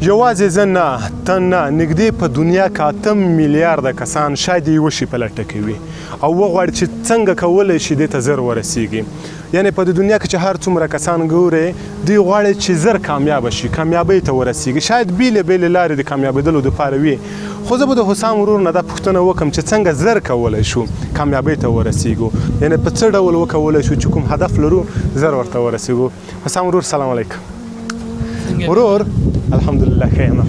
یوازې زه نه، ته نه، نږدې په دنیا کې 8 میلیارده کسان شاید یوه شي په لټه کې وي او وغواړي چې څنګه کولی شي دې ته زر ورسیږي. یعنې په دنیا کې چې هر څومره کسان ګورې دوی غواړي چې زر کامیابه شي، کامیابۍ ته ورسیږي. شاید بیلې بیلې لارې د کامیابېدلو دپاره وي، خو زه به د حسام ورور نه دا پوښتنه وکړم چې څنګه زر کولی شو کامیابۍ ته ورسیږو، یعنې په څه ډول وکولی شو چې کوم هدف لرو زر ورته ورسیږو. حسام ورور سلام علیکم. ورور الحمدلله ښه یم.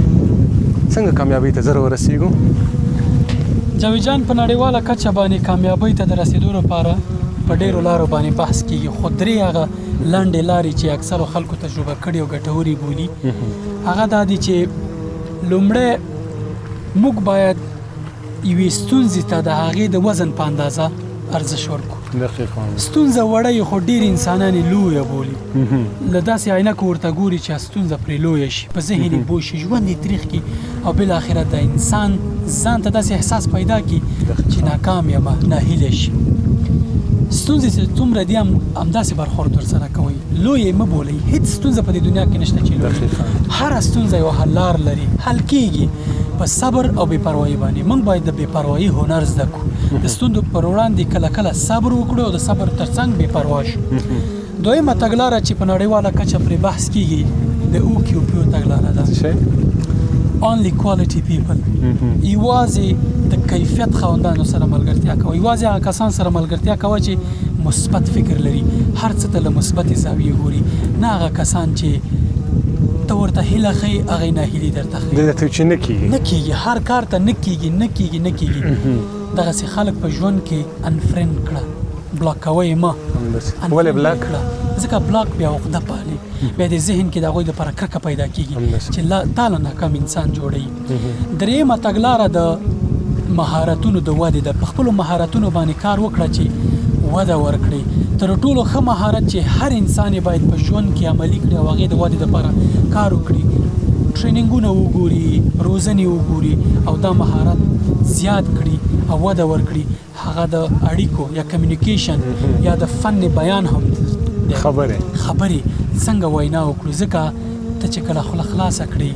څنګه کامیابۍ ته زر ورسیږو؟ جاوید جان په نړیواله کچه باندې کامیابۍ ته د رسیدو لپاره په ډېرو لارو باندې بحث کیږي، خو درې هغه لنډې لارې چې اکثرو خلکو تجربه کړي او ګټورې بولي هغه دا دي چې لومړی موږ باید یوې ستونزې ته د هغې د وزن په اندازه ارزش ورکړو. ستونزه وړه خو ډېر انسانان یې لویه بولي، له داسې عینکو ورته ګوري چې ستونزه پرې لویه شي، په ذهن یې بوی شي، ژوند یې تریخ کړي او بالاخره د انسان ځان ته داسې احساس پیدا کړي چې ناکام یم، ناهیلی شي. ستونزې چې څومره دي همداسې برخورد ورسره کوئ، لویې مه بولئ. هېڅ ستونزه په دې دنیا کې نشته چې لویه، هره ستونزه یوه حل لار لري، حل کېږي په صبر او بې پروایي باندې. موږ باید د بې پروایي هنر زده کړو، د ستونزو پر وړاندې کله کله صبر وکړو او د صبر ترڅنګ بې پروا شو. دویمه تګلاره چې په نړیواله کچه پرې بحث کېږي د OQPO تګلاره ده، only quality people. یوازې د کیفیت خاوندانو سره ملګرتیا کوه، یوازې هغه کسان سره ملګرتیا کوه چې مثبت فکر لري، هر څه ته له مثبتې زاویې ګوري، نه هغه کسان چې ته ورته هیله ښیي هغه یې ناهیلي درته ښیي. درته چې نه کېږي، نه کېږي، هر کار ته نه کېږي، نه کېږي، نه کېږي. دغسې خلک په ژوند کې انفرینډ کړه، بلاک کوه یې مه. ولې بلاک کړه؟ ځکه بلاک بیا عقده پالي، بیا د ذهن کې د هغوی دپاره کرکه پیدا کېږي چې تا له ناکام انسان جوړوي. درېیمه تګلاره د مهارتونو د ودې ده. په خپلو مهارتونو باندې کار وکړه چې وده ورکړي. تر ټولو ښه مهارت چې هر انسان یې باید په ژوند کې عملي کړي او هغې د ودې دپاره کار وکړي، ټریننګونه وګوري، روزنې وګوري او دا مهارت زیات کړي او وده ورکړي، هغه د اړیکو یا کمیونیکیشن یا د فن بیان هم خبرې څنګه وینا وکړو. ځکه ته چې کله خوله خلاصه کړي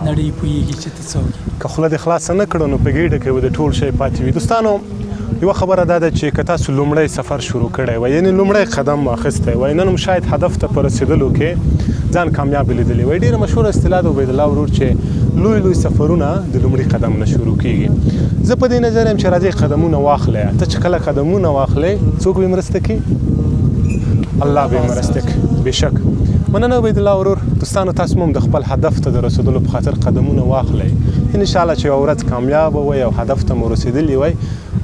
نړۍ پوهېږي چې ته څوک یې. که خوله دې خلاصه نه کړو نو په ګېډه کې به د ټول شی پاتې وي. دوستانو یوه خبره دا ده چې که تاسو لومړی سفر شروع کړی وای، یعنې لومړی قدم اخیستی وای، نن هم شاید هدف ته په رسېدلو کې ځان کامیاب لیدلی وای. ډېره مشهوره اصطلاح د عبیدالله ورور چې لوی سفرونه د لومړي قدم نه شروع کېږي. زه په دې نظر یم چې راځئ قدمونه واخلئ. ته چې کله قدمونه واخلئ څوک به مرسته کوي؟ الله به مرسته کوي. بېشک مننه عبیدالله ورور. دوستانو تاسو هم د خپل هدف ته د رسېدلو په خاطر قدمونه واخلئ. انشاءالله چې یوه ورځ کامیابه وئ او هدف ته مو رسېدلي وئ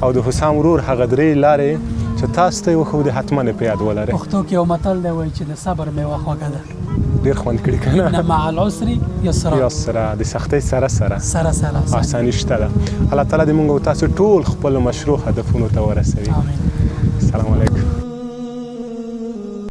او د حسام ورور هغه درې لارې چې تاسو ته یې وښودې حتما یې په یاد ولرئ. پښتو کې یو متل دی وایي چې د صبر میوه خوږه ده. ډېر خوند کړي که نه؟ مع العسر یسرا، د سختۍ سره اساني شته ده. الله تعالی دې موږ او تاسو ټول خپلو مشروع هدفونو ته ورسوي. آمین. السلام علیکم.